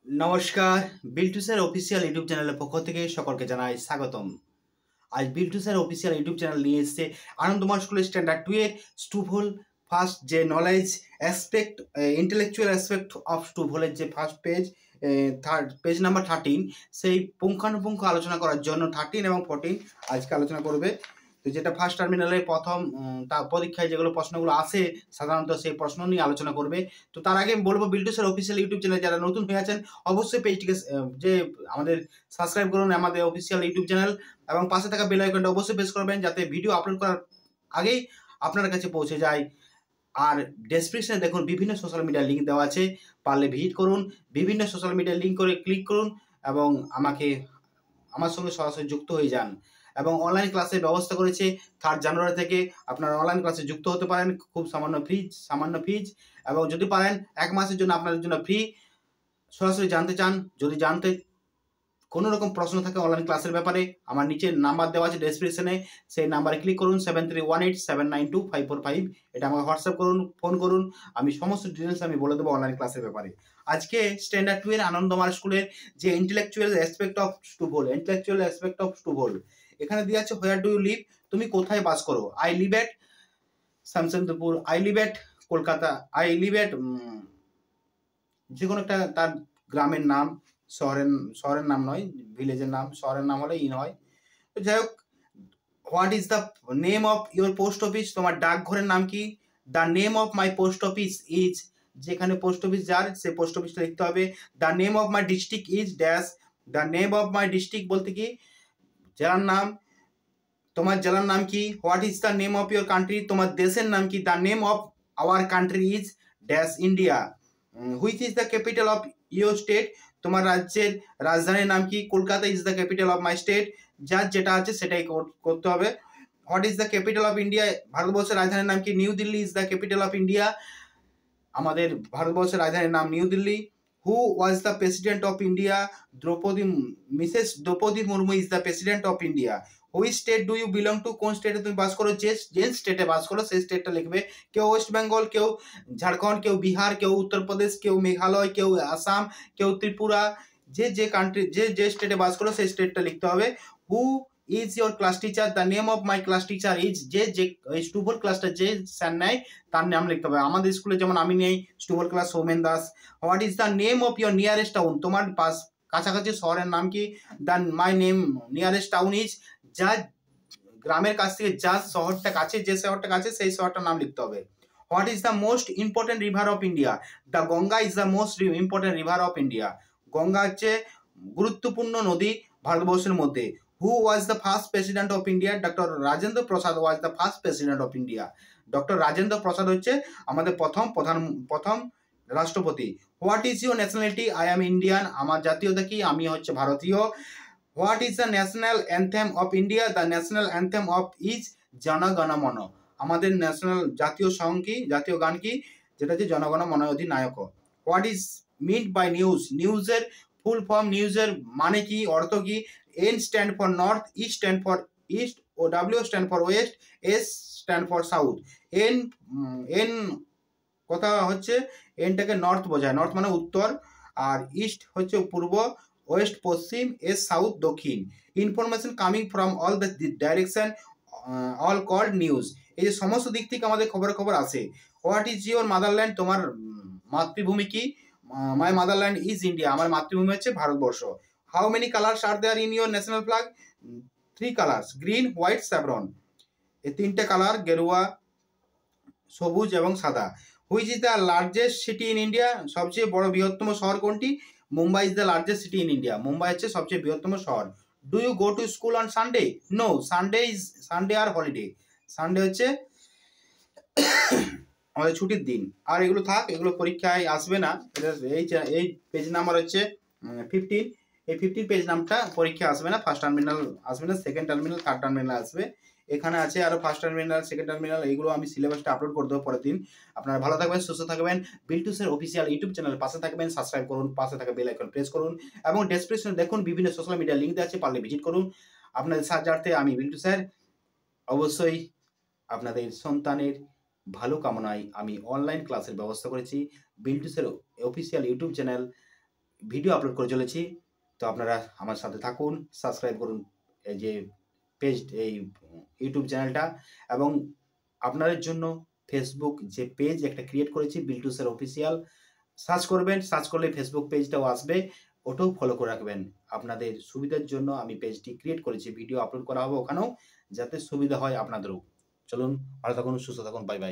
নমস্কার, Biltu sir official YouTube চ্যানেলের পক্ষ থেকে সকলকে জানাই স্বাগতম। আজ Biltu sir official YouTube channel নিয়ে এসেছে আনন্দমার স্কুলের স্ট্যান্ডার্ড 2 এর স্টুভোল ফার্স্ট যে knowledge aspect, intellectual aspect of স্টুভোলের যে first page, third page number 13, সেই পুঙ্খানুপুঙ্খ আলোচনা করার জন্য 13 এবং 14 আজকে আলোচনা করবে। তো যেটা ফার্স্ট টার্মিনালের প্রথম পরীক্ষায় যেগুলো প্রশ্নগুলো আসে সাধারণত সেই প্রশ্ন নিয়ে আলোচনা করবে। তো তার আগে আমি বলবো, Biltu sir official YouTube channel যারা নতুন হয়ে আছেন অবশ্যই পেজটিকে যে আমাদের সাবস্ক্রাইব করুন আমাদের অফিসিয়াল ইউটিউব চ্যানেল, এবং পাশে থাকা বেল আইকনটা অবশ্যই প্রেস করবেন যাতে ভিডিও আপলোড করার আগেই আপনার কাছে পৌঁছে যায়। আর ডেসক্রিপশনে দেখুন বিভিন্ন সোশ্যাল মিডিয়ার লিঙ্ক দেওয়া আছে, পারলে ভিজিট করুন, বিভিন্ন সোশ্যাল মিডিয়ার লিঙ্ক করে ক্লিক করুন এবং আমার সঙ্গে সরাসরি যুক্ত হয়ে যান। এবং অনলাইন ক্লাসের ব্যবস্থা করেছে 3 জানুয়ারি থেকে আপনারা অনলাইন ক্লাসে যুক্ত হতে পারেন, খুব সামান্য ফিজ, এবং যদি পারেন 1 মাসের জন্য আপনাদের জন্য ফ্রি। সরাসরি জানতে চান, যদি জানতে কোনো রকম প্রশ্ন থাকে অনলাইন ক্লাসের ব্যাপারে, আমার নিচে নাম্বার দেওয়া আছে ডেসক্রিপশনে, সেই নাম্বারে ক্লিক করুন 7318792545। এটা আমাকে হোয়াটসঅ্যাপ করুন, ফোন করুন, আমি সমস্ত ডিটেলস আমি বলে দেবো অনলাইন ক্লাসের ব্যাপারে। আজকে স্ট্যান্ডার্ড 2 এর আনন্দমার স্কুলের যে ইন্টেলেকচুয়াল অ্যাসপেক্ট অফ স্টুভোল, এখানে দিয়ে আছে হোয়ার ডু ইউ লিভ, তুমি কোথায় বাস করো। I live at Shamsendpur, I live at Kolkata, I live at যে কোনো একটা তার গ্রামের নাম, শহরের নাম নয়, ভিলেজের নাম, শহরের নাম হলে ইন হয়। তো যাই হোক, what is the name of your post office, তোমার ডাকঘরের নাম কি। The name of my post office is, যেখানে পোস্ট অফিস যার সে পোস্ট অফিসটা লিখতে হবে। The name of my district is dash, the name of my district বলতে কি জেলার নাম, তোমার জেলার নাম কি। What is the name of your country, তোমার দেশের নাম কি। The name of our country is dash India. Which is the capital of your state, তোমার রাজ্যের রাজধানীর নাম কি। Kolkata is the capital of my state, যার যেটা আছে সেটাই করতে হবে। What is the capital of India, ভারতবর্ষের রাজধানীর নাম কি। New Delhi is the capital of India, আমাদের ভারতবর্ষের রাজধানীর নাম New Delhi. Who was the president of India, Mrs Droupadi Murmu is the president of India. Which state do you belong to, কোন স্টেটে তুমি বাস করো, যে স্টেটে বাস করো সেই স্টেটটা লিখবে। কেউ ওয়েস্ট বেঙ্গল, কেউ ঝাড়খণ্ড, কেউ বিহার, কেউ উত্তরপ্রদেশ, কেউ মেঘালয়, কেউ আসাম, কেউ ত্রিপুরা, যে কান্ট্রি যে স্টেটে বাস করো সেই স্টেটটা লিখতে হবে। Who is your class teacher, the name of my class teacher is, যে স্টুভোল ক্লাসটা যে স্যার নেয় তার নাম লিখতে হবে। আমাদের স্কুলে যেমন আমি নেই স্টুভোল class Soumen Das. What is the name of your nearest town, তোমার কাছাকাছি শহরের নাম কি। My name nearest town is, যা গ্রামের কাছ থেকে যে শহরটা কাছে সেই শহরটার নাম লিখতে হবে। What is the most important river of India, the Ganga is the most important river of India, Ganga হচ্ছে গুরুত্বপূর্ণ নদী ভারতবর্ষের মধ্যে। Who was the first president of India, doctor Rajendra Prasad was the first president of India, doctor Rajendra Prasad হচ্ছে আমাদের প্রথম রাষ্ট্রপতি। What is your nationality, I am Indian, আমার জাতীয়তা কি, আমি হচ্ছে ভারতীয়। What is the national anthem of India, the national anthem of is জনগণ মন, আমাদের ন্যাশনাল জাতীয় সং কি, জাতীয় গান কি, যেটা হচ্ছে জনগণ মন অধিনায়ক। What is meant by news, নিউজের ফুল ফর্ম, নিউজের মানে কি, অর্থ কি। N stand for north, E stand for east, ও W stand for west, S stand for south. N N কথা হচ্ছে এনটাকে নর্থ বোঝায়, নর্থ মানে উত্তর, আর ইস্ট হচ্ছে পূর্ব, ওয়েস্ট পশ্চিম, এস সাউথ দক্ষিণ। Information coming from all the direction all called news, এই যে সমস্ত দিক থেকে আমাদের খবর আসে। হোয়াট ইজ ইউর মাদারল্যান্ড, তোমার মাতৃভূমি কি। মাই মাদারল্যান্ড ইজ ইন্ডিয়া, আমার মাতৃভূমি হচ্ছে ভারতবর্ষ। How many colours are there in your national flag, 3 colours, green, white, saffron, এই 3টে কালার, গেরুয়া, সবুজ এবং সাদা। Which is the largest city in India, সবচেয়ে বড় বৃহত্তম শহর কোনটি। Mumbai is the largest city in India, Mumbai হচ্ছে সবচেয়ে বৃহত্তম শহর। Do you go to school on Sunday, no, Sunday are holiday, Sunday হচ্ছে আমাদের ছুটির দিন। আর এগুলো থাক, এগুলো পরীক্ষায় আসবে না। এই পেজ নাম্বার হচ্ছে 15, এই 15 পেজ নামটা পরীক্ষা আসবে না, ফার্স্ট টার্মিনাল আসবে না, সেকেন্ড টার্মিনাল, থার্ড টার্মিনাল আসবে। এখানে আছে আরো ফার্স্ট টার্মিনাল, সেকেন্ড টার্মিনাল, এইগুলো আমি সিলেবাসটা আপলোড করে দেবো পরের দিন। আপনারা ভালো থাকবেন, সুস্থ থাকবেন, বিল্টুসের অফিসিয়াল ইউটিউব চ্যানেল পাশে থাকবেন, সাবস্ক্রাইব করুন, পাশে থাকা বেল আইকন প্রেস করুন, এবং ডেসক্রিপশনে দেখুন বিভিন্ন সোশ্যাল মিডিয়া লিঙ্ক দেওয়া আছে, পারলে ভিজিট করুন। আপনাদের সাহায্যার্থে আমি বিল্টু স্যার অবশ্যই আপনাদের সন্তানের ভালো কামনায় আমি অনলাইন ক্লাসের ব্যবস্থা করেছি। বিল্টুসের official YouTube channel video upload করে চলেছি। তো আপনারা আমার সাথে থাকুন, সাবস্ক্রাইব করুন এই যে পেজ, এই ইউটিউব চ্যানেলটা, এবং আপনাদের জন্য ফেসবুক যে পেজ একটা ক্রিয়েট করেছি বিল্টু স্যার অফিসিয়াল, সার্চ করবেন, সার্চ করলে ফেসবুক পেজটাও আসবে, ওটাও ফলো করে রাখবেন। আপনাদের সুবিধার জন্য আমি পেজটি ক্রিয়েট করেছি, ভিডিও আপলোড করা হবে ওখানেও, যাতে সুবিধা হয় আপনাদেরও। চলুন, ভালো থাকুন, সুস্থ থাকুন, বাই বাই।